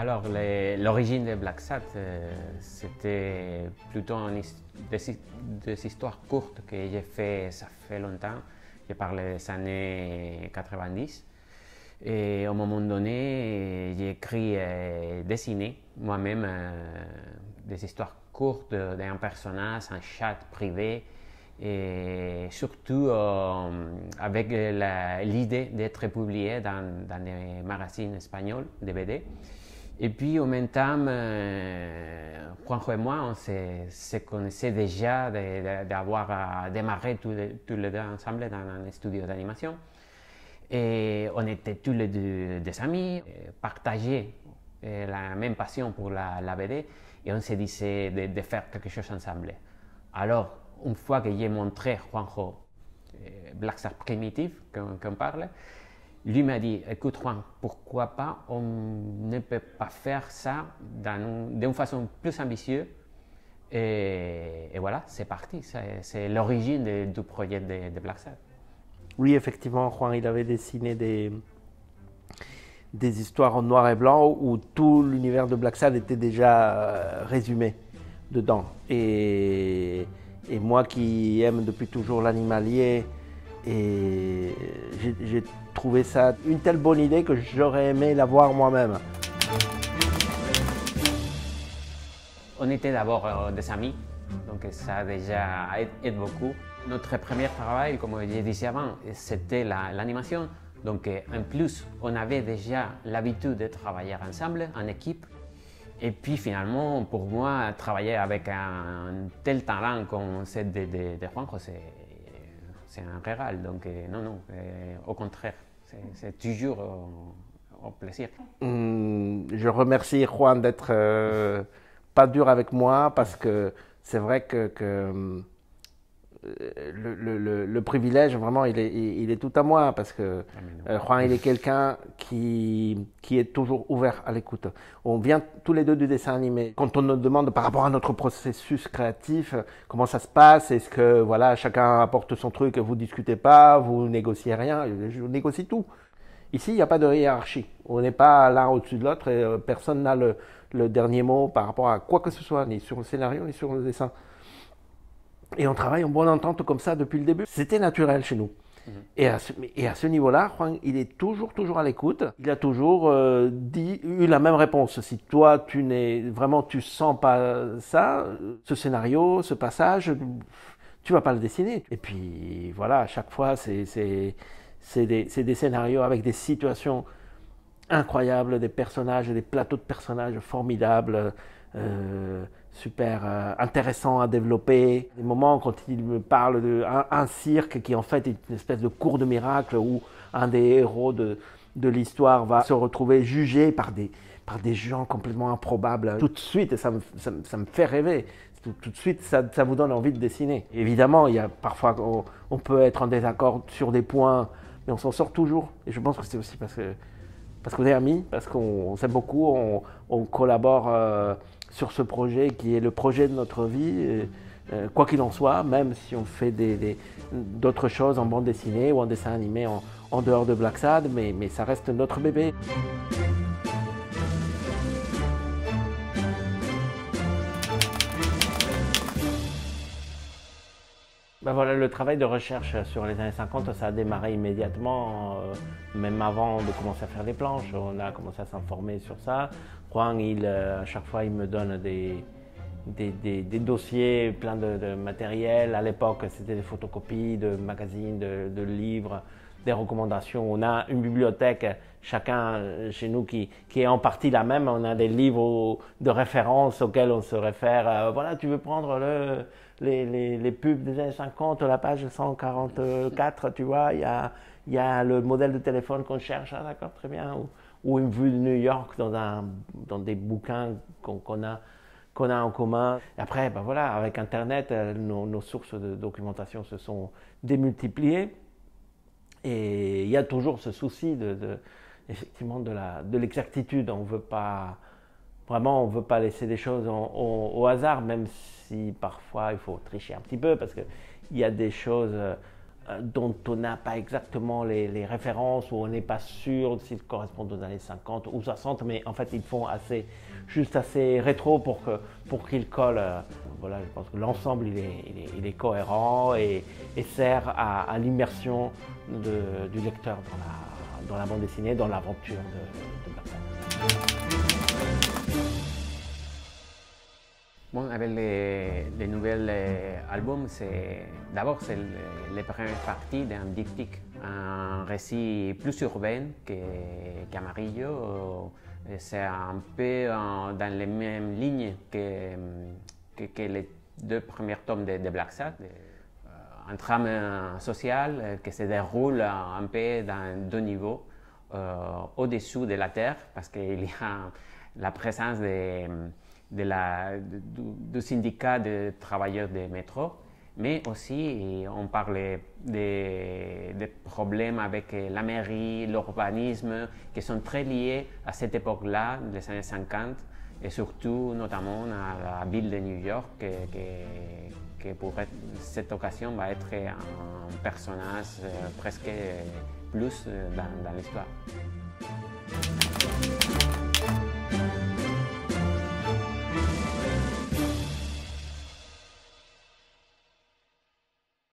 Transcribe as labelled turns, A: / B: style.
A: Alors, l'origine de Black Sat, c'était plutôt des histoires courtes que j'ai fait, ça fait longtemps. J'ai parlé des années 90. Et au moment donné, j'ai écrit et dessiné moi-même des histoires courtes d'un personnage, un chat privé, et surtout avec l'idée d'être publié dans des magazines espagnols, des BD. Et puis, en même temps, Juanjo et moi, on se connaissait déjà d'avoir démarré tous les deux ensemble dans un studio d'animation. Et on était tous les deux des amis, partageaient la même passion pour la BD, et on se disait de faire quelque chose ensemble. Alors, une fois que j'ai montré Juanjo Black Sat Primitive, qu'on parle, lui m'a dit, écoute Juan, pourquoi pas on ne peut pas faire ça d'une façon plus ambitieuse. Et voilà, c'est parti, c'est l'origine du projet de Black Sat.
B: Oui, effectivement, Juan, il avait dessiné des histoires en noir et blanc où tout l'univers de Black Sat était déjà résumé dedans. Et moi qui aime depuis toujours l'animalier, et j'ai trouvé ça une telle bonne idée que j'aurais aimé la voir moi-même.
A: On était d'abord des amis, donc ça a déjà aidé beaucoup. Notre premier travail, comme je disais avant, c'était l'animation. Donc en plus, on avait déjà l'habitude de travailler ensemble, en équipe. Et puis finalement, pour moi, travailler avec un tel talent comme celle de Juanjo, c'est un régal. Donc non, au contraire, c'est toujours un plaisir.
B: Je remercie Juan d'être pas dur avec moi, parce que c'est vrai que le privilège, vraiment, il est tout à moi, parce que Juan, il est quelqu'un qui est toujours ouvert à l'écoute. On vient tous les deux du dessin animé. Quand on nous demande par rapport à notre processus créatif, comment ça se passe, est-ce que voilà, chacun apporte son truc, vous discutez pas, vous négociez rien, je négocie tout. Ici, il n'y a pas de hiérarchie. On n'est pas l'un au-dessus de l'autre, et personne n'a le dernier mot par rapport à quoi que ce soit, ni sur le scénario, ni sur le dessin. Et on travaille en bonne entente comme ça depuis le début. C'était naturel chez nous. Et à ce niveau-là, Juan, il est toujours à l'écoute. Il a toujours eu la même réponse. Si toi, tu sens pas ça, ce scénario, ce passage, tu vas pas le dessiner. Et puis voilà, à chaque fois, c'est des scénarios avec des situations incroyables, des personnages, des plateaux de personnages formidables. Super intéressant à développer. Des moments quand il me parle d'un cirque qui en fait est une espèce de cours de miracle où un des héros de l'histoire va se retrouver jugé par des gens complètement improbables. Tout de suite, ça me fait rêver. Tout de suite, ça vous donne envie de dessiner. Évidemment, il y a parfois on peut être en désaccord sur des points, mais on s'en sort toujours. Et je pense que c'est aussi parce qu'on est amis, parce qu'on s'aime beaucoup, on collabore sur ce projet qui est le projet de notre vie, quoi qu'il en soit, même si on fait d'autres choses en bande dessinée ou en dessin animé en dehors de Black Sat, mais ça reste notre bébé. Ben voilà, le travail de recherche sur les années 50, ça a démarré immédiatement, même avant de commencer à faire les planches. On a commencé à s'informer sur ça. Juan, à chaque fois, il me donne des dossiers pleins de matériel. À l'époque, c'était des photocopies de magazines, de livres, des recommandations. On a une bibliothèque, chacun chez nous, qui est en partie la même. On a des livres de référence auxquels on se réfère. Voilà, tu veux prendre les pubs des années 50, la page 144, tu vois, il y a le modèle de téléphone qu'on cherche, ah, d'accord, très bien, ou une vue de New York dans des bouquins qu'on a en commun. Et après, ben voilà, avec Internet, nos sources de documentation se sont démultipliées, et il y a toujours ce souci effectivement de l'exactitude. On veut pas laisser des choses au hasard, même si parfois il faut tricher un petit peu, parce qu'il y a des choses dont on n'a pas exactement les références, où on n'est pas sûr s'ils correspondent aux années 50 ou 60, mais en fait ils font juste assez rétro pour qu'ils collent. Voilà, je pense que l'ensemble il est cohérent et sert à l'immersion du lecteur dans la bande dessinée, dans l'aventure de Black Sabbath.
A: Bon, avec les nouveaux albums, d'abord c'est les premières parties d'un diptyque, un récit plus urbain qu'Amarillo. C'est un peu dans les mêmes lignes que les deux premiers tomes de Black Sabbath. Un trame social qui se déroule un peu dans deux niveaux, au-dessous de la terre, parce qu'il y a la présence du syndicat de travailleurs des métros, mais aussi on parle des problèmes avec la mairie, l'urbanisme, qui sont très liés à cette époque-là, les années 50, et surtout notamment à la ville de New York, qui pour cette occasion va être un personnage presque plus dans l'histoire.